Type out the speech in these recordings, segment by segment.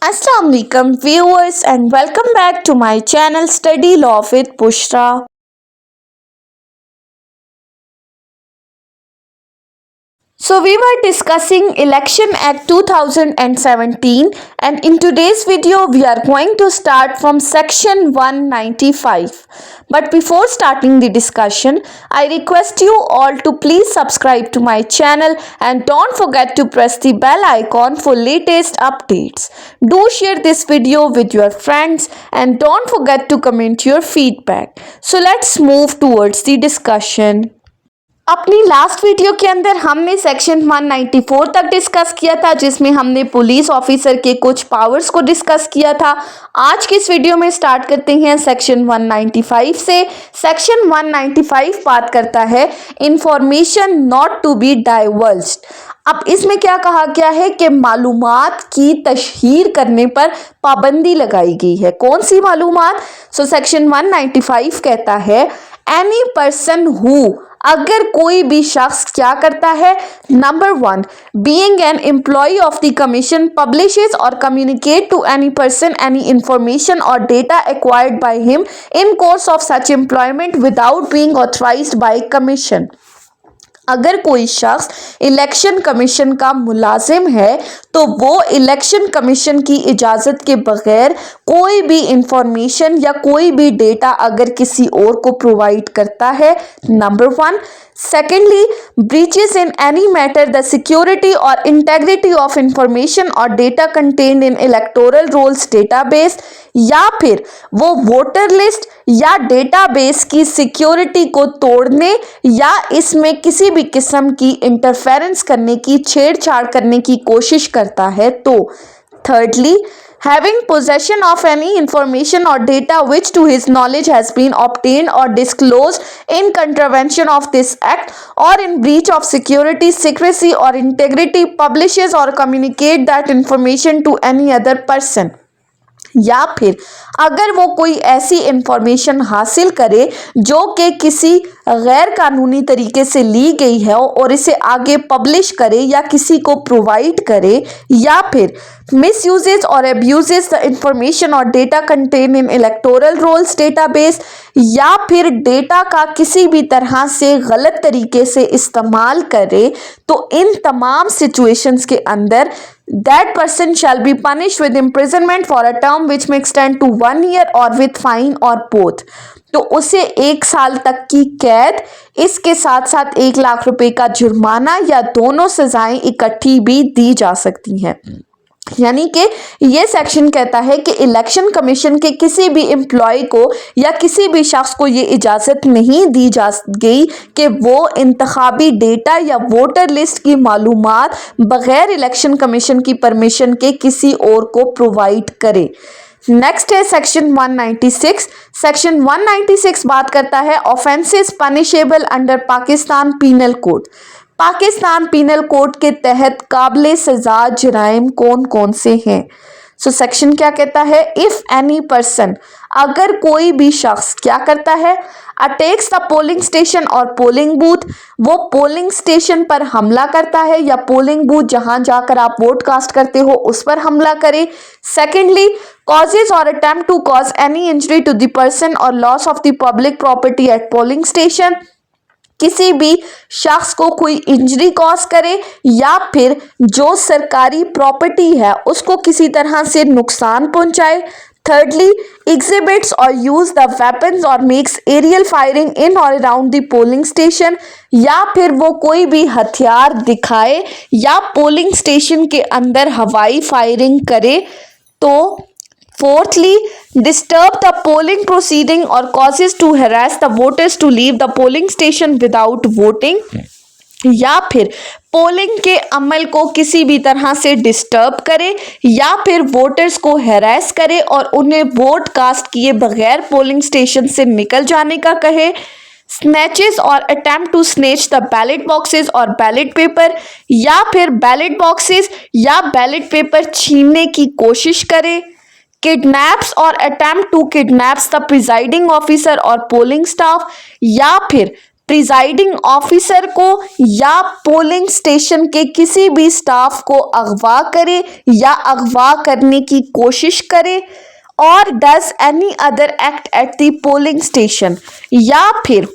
Assalamu alaikum viewers and welcome back to my channel Study Law with Bushra. So we were discussing Election Act 2017 and in today's video we are going to start from section 195. But before starting the discussion, I request you all to please subscribe to my channel and don't forget to press the bell icon for latest updates. Do share this video with your friends and don't forget to comment your feedback. So let's move towards the discussion. अपनी last video के अंदर हमने section 194 तक discuss किया था जिसमें हमने police officer के कुछ पावर्स को डिस्कस किया था। आज की इस वीडियो में स्टार्ट करते हैं सेक्शन 195 से। सेक्शन 195 बात करता है इंफॉर्मेशन नॉट टू बी डाइवर्ज्ड। अब इसमें क्या कहा गया है कि मालूमात की तशहीर करने पर पाबंदी लगाई गई है। कौन सी मालूमात? सो सेक्शन 195 कहता है एनी पर्सन हु, अगर कोई भी शख्स क्या करता है, number 1 being an employ of the commission publishes or communicate to any person any information और data acquired by him in course of such employment without being authorised by commission. अगर कोई शख्स इलेक्शन कमीशन का मुलाजिम है तो वो election commission की इजाज़त के बगैर कोई भी इंफॉर्मेशन या कोई भी डेटा अगर किसी और को प्रोवाइड करता है, number 1। Secondly, breaches in any matter the security और इंटेग्रिटी ऑफ इंफॉर्मेशन और data contained in electoral rolls database, या फिर वो वोटर लिस्ट या डेटाबेस की सिक्योरिटी को तोड़ने या इसमें किसी भी किस्म की इंटरफेरेंस करने की, छेड़छाड़ करने की कोशिश करता है तो। thirdly, having possession of any information or data which to his knowledge has been obtained or disclosed in contravention of this act or in breach of security, secrecy or integrity, publishes or communicate that information to any other person। या फिर अगर वो कोई ऐसी information हासिल करे जो कि किसी गैर कानूनी तरीके से ली गई है और इसे आगे पब्लिश करे या किसी को प्रोवाइड करे, या फिर मिसयूजेस और अब्यूजेस द इंफॉर्मेशन और data contain in electoral rolls database, या फिर डेटा का किसी भी तरह से गलत तरीके से इस्तेमाल करे, तो इन तमाम सिचुएशंस के अंदर that person shall be punished with imprisonment for a term which may extend to 1 year or with fine or both। तो उसे 1 साल तक की कैद, इसके साथ साथ 1 लाख रुपए का जुर्माना या दोनों सजाएं इकट्ठी भी दी जा सकती हैं। यानी कि ये सेक्शन कहता है कि इलेक्शन कमीशन के किसी भी एम्प्लॉय को या किसी भी शख्स को ये इजाज़त नहीं दी जा गई कि वो इंतखाबी डेटा या वोटर लिस्ट की मालूमात बगैर इलेक्शन कमीशन की परमिशन के किसी और को प्रोवाइड करे। नेक्स्ट है सेक्शन 196। सेक्शन 196 बात करता है offences punishable under Pakistan penal code. Pakistan penal code के तहत काबिल सजा जराइम कौन कौन से हैं? सो सेक्शन क्या कहता है, इफ एनी पर्सन, अगर कोई भी शख्स क्या करता है, अटैक्स द पोलिंग स्टेशन और पोलिंग बूथ, वो पोलिंग स्टेशन पर हमला करता है या पोलिंग बूथ जहां जाकर आप वोट कास्ट करते हो उस पर हमला करे। Secondly, causes or attempt to cause any injury to the person or loss of the public property at polling station, किसी भी शख्स को कोई इंजरी कॉज करे या फिर जो सरकारी प्रॉपर्टी है उसको किसी तरह से नुकसान पहुंचाए। thirdly, exhibits or use the weapons or makes aerial firing in or around the polling station, या फिर वो कोई भी हथियार दिखाए या पोलिंग स्टेशन के अंदर हवाई फायरिंग करे तो। fourthly, disturb the polling proceeding or causes to harass the voters to leave the polling station without voting, या फिर पोलिंग के अमल को किसी भी तरह से डिस्टर्ब करे या फिर वोटर्स को हैरेस करे और उन्हें वोट कास्ट किए बगैर पोलिंग स्टेशन से निकल जाने का कहे। Snatches or attempt to snatch the ballot boxes or ballot paper, या फिर बैलेट बॉक्सेस या बैलेट पेपर छीनने की कोशिश करे। Kidnaps or attempt to kidnaps the presiding officer or polling staff, या फिर प्रिजाइडिंग ऑफिसर को या पोलिंग स्टेशन के किसी भी स्टाफ को अगवा करे या अगवा करने की कोशिश करे, और does any other act at the polling station, या फिर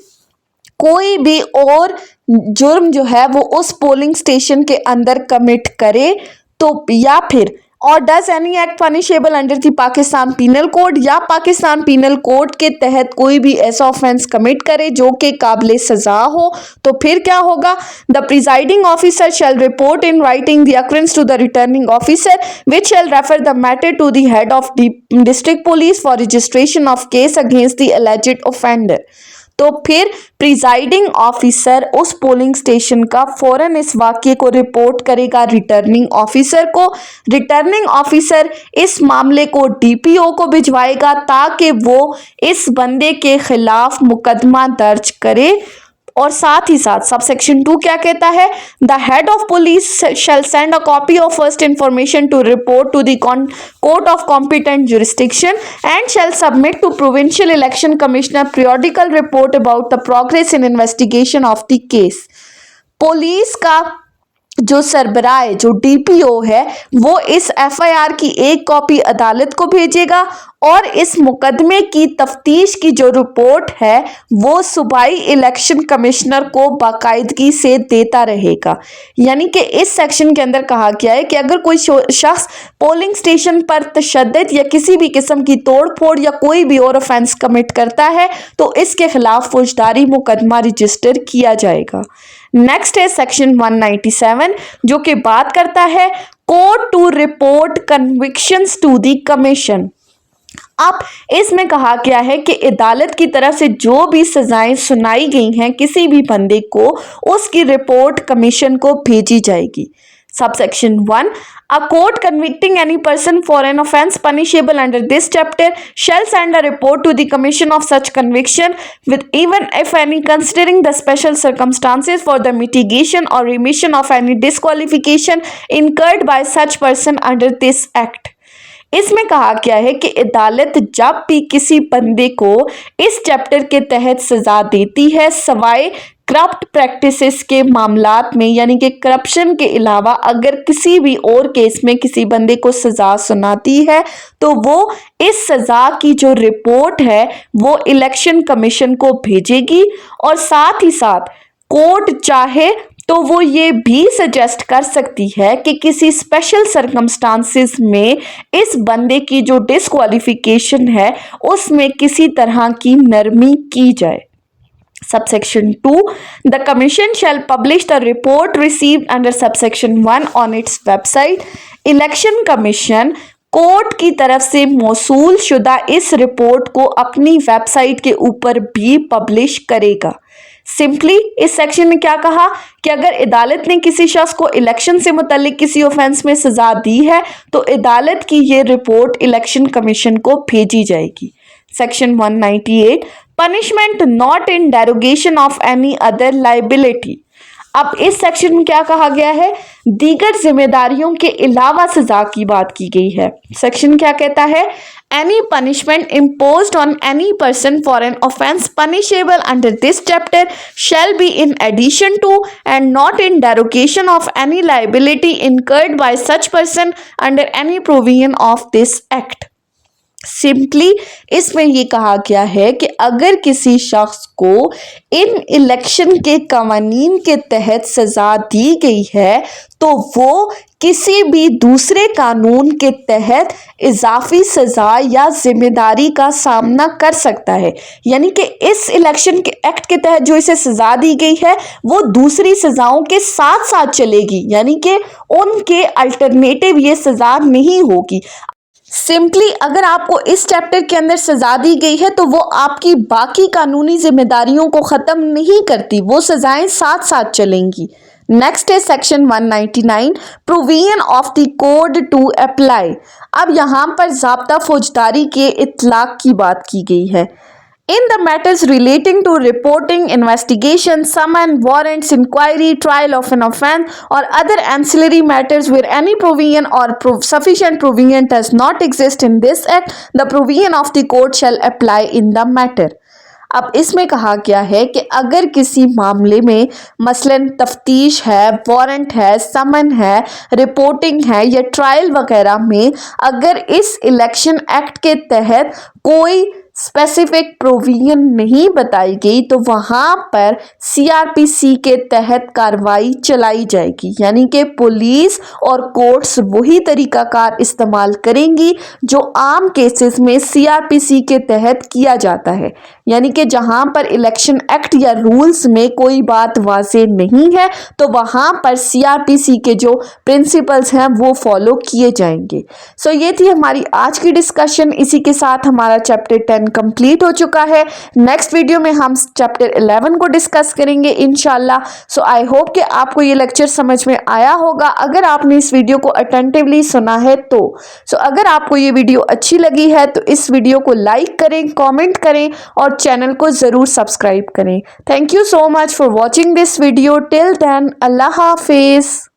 कोई भी और जुर्म जो है वो उस पोलिंग स्टेशन के अंदर कमिट करे, तो या फिर और does any act punishable under the Pakistan penal code, या पाकिस्तान पीनल कोड के तहत कोई भी ऐसा ऑफेंस कमिट करे जो कि काबिल सजा हो, तो फिर क्या होगा? The presiding officer shall report in writing the occurrence to the returning officer which shall refer the matter to the head of the district police for registration of case against the alleged offender. तो फिर presiding officer उस polling station का फौरन इस वाक्य को report करेगा returning officer को। रिटर्निंग ऑफिसर इस मामले को डीपीओ को भिजवाएगा ताकि वो इस बंदे के खिलाफ मुकदमा दर्ज करे। और साथ ही साथ सबसेक्शन 2 क्या कहता है? The head of police shall send a copy of first information to report to the court of competent jurisdiction and shall submit to provincial election commissioner periodical report about the progress in investigation of the case. Police का जो सरबराह है, जो DPO है, वो इस FIR की एक copy अदालत को भेजेगा और इस मुकदमे की तफ्तीश की जो रिपोर्ट है वो सूबाई इलेक्शन कमिश्नर को बाकायदगी से देता रहेगा। यानी कि इस सेक्शन के अंदर कहा गया है कि अगर कोई शख्स पोलिंग स्टेशन पर तशद्दुद या किसी भी किस्म की तोड़ फोड़ या कोई भी और ऑफेंस कमिट करता है तो इसके खिलाफ फौजदारी मुकदमा रजिस्टर किया जाएगा। नेक्स्ट है सेक्शन 197 जो कि बात करता है court to report convictions to the commission. अब इसमें कहा गया है कि अदालत की तरफ से जो भी सजाएं सुनाई गई हैं किसी भी बंदे को, उसकी रिपोर्ट कमीशन को भेजी जाएगी। Subsection 1. A court convicting any person for an offence punishable under this chapter shall send a report to the commission of such conviction with even if any considering the special circumstances for the mitigation or remission of any disqualification incurred by such person under this act. इसमें कहा गया है कि अदालत जब भी किसी बंदे को इस चैप्टर के तहत सजा देती है सवाए करप्ट प्रैक्टिसेस के मामलात में, यानी कि करप्शन के अलावा अगर किसी भी और केस में किसी बंदे को सजा सुनाती है तो वो इस सजा की जो रिपोर्ट है वो इलेक्शन कमीशन को भेजेगी। और साथ ही साथ कोर्ट चाहे तो वो ये भी सजेस्ट कर सकती है कि किसी स्पेशल सर्कमस्टांसिस में इस बंदे की जो डिस्क्वालिफिकेशन है उसमें किसी तरह की नरमी की जाए। Subsection 2. The Commission shall publish the report received under Subsection 1 on its website. Election Commission court की तरफ से मौसूल शुदा इस रिपोर्ट को अपनी वेबसाइट के ऊपर भी पब्लिश करेगा। सिंपली इस सेक्शन में क्या कहा कि अगर अदालत ने किसी शख्स को इलेक्शन से मुतल्लिक किसी ऑफेंस में सजा दी है तो अदालत की ये रिपोर्ट इलेक्शन कमीशन को भेजी जाएगी। Section 198 punishment not in derogation of any other liability. अब इस सेक्शन में क्या कहा गया है? दीगर जिम्मेदारियों के अलावा सजा की बात की गई है। सेक्शन क्या कहता है? Any punishment imposed on any person for an offence punishable under this chapter shall be in addition to and not in derogation of any liability incurred by such person under any provision of this act. Simply इसमें ये कहा गया है कि अगर किसी शख्स को इन इलेक्शन के कवानीन के तहत सजा दी गई है तो वो किसी भी दूसरे कानून के तहत इजाफी सजा या जिम्मेदारी का सामना कर सकता है। यानी कि इस इलेक्शन के एक्ट के तहत जो इसे सजा दी गई है वो दूसरी सजाओं के साथ साथ चलेगी, यानी कि उनके अल्टरनेटिव ये सजा नहीं होगी। सिंपली अगर आपको इस चैप्टर के अंदर सजा दी गई है तो वो आपकी बाकी कानूनी जिम्मेदारियों को ख़त्म नहीं करती, वो सजाएं साथ साथ चलेंगी। नेक्स्ट है section 199 provision of the code to apply. अब यहाँ पर ज़ाब्ता फौजदारी के इतलाक की बात की गई है। In the matters relating to reporting, investigation, summon, warrants, inquiry, trial of an offence or other ancillary matters where any provision or sufficient provision does not exist in this act, the provision of the court shall apply in the matter. अब इसमें कहा गया है कि अगर किसी मामले में मसलन तफ्तीश है, वारंट है, समन है, रिपोर्टिंग है या ट्रायल वगैरह में अगर इस इलेक्शन एक्ट के तहत कोई स्पेसिफिक प्रोविजन नहीं बताई गई तो वहाँ पर सीआरपीसी के तहत कार्रवाई चलाई जाएगी। यानी कि पुलिस और कोर्ट्स वही तरीकाकार इस्तेमाल करेंगी जो आम केसेस में सीआरपीसी के तहत किया जाता है। यानी कि जहाँ पर इलेक्शन एक्ट या रूल्स में कोई बात वाज़ेह नहीं है तो वहाँ पर सीआरपीसी के जो प्रिंसिपल्स हैं वो फॉलो किए जाएंगे। सो ये थी हमारी आज की डिस्कशन। इसी के साथ हमारा चैप्टर 10 कंप्लीट हो चुका है। नेक्स्ट वीडियो में हम चैप्टर 11 को डिस्कस करेंगे इंशाल्लाह। सो आई होप कि आपको ये लेक्चर समझ में आया होगा अगर आपने इस वीडियो को अटेंटिवली सुना है तो। अगर आपको ये वीडियो अच्छी लगी है तो इस वीडियो को लाइक करें, कमेंट करें और चैनल को ज़रूर सब्सक्राइब करें। Thank you so much for watching this video. Till then अल्लाह हाफिज़।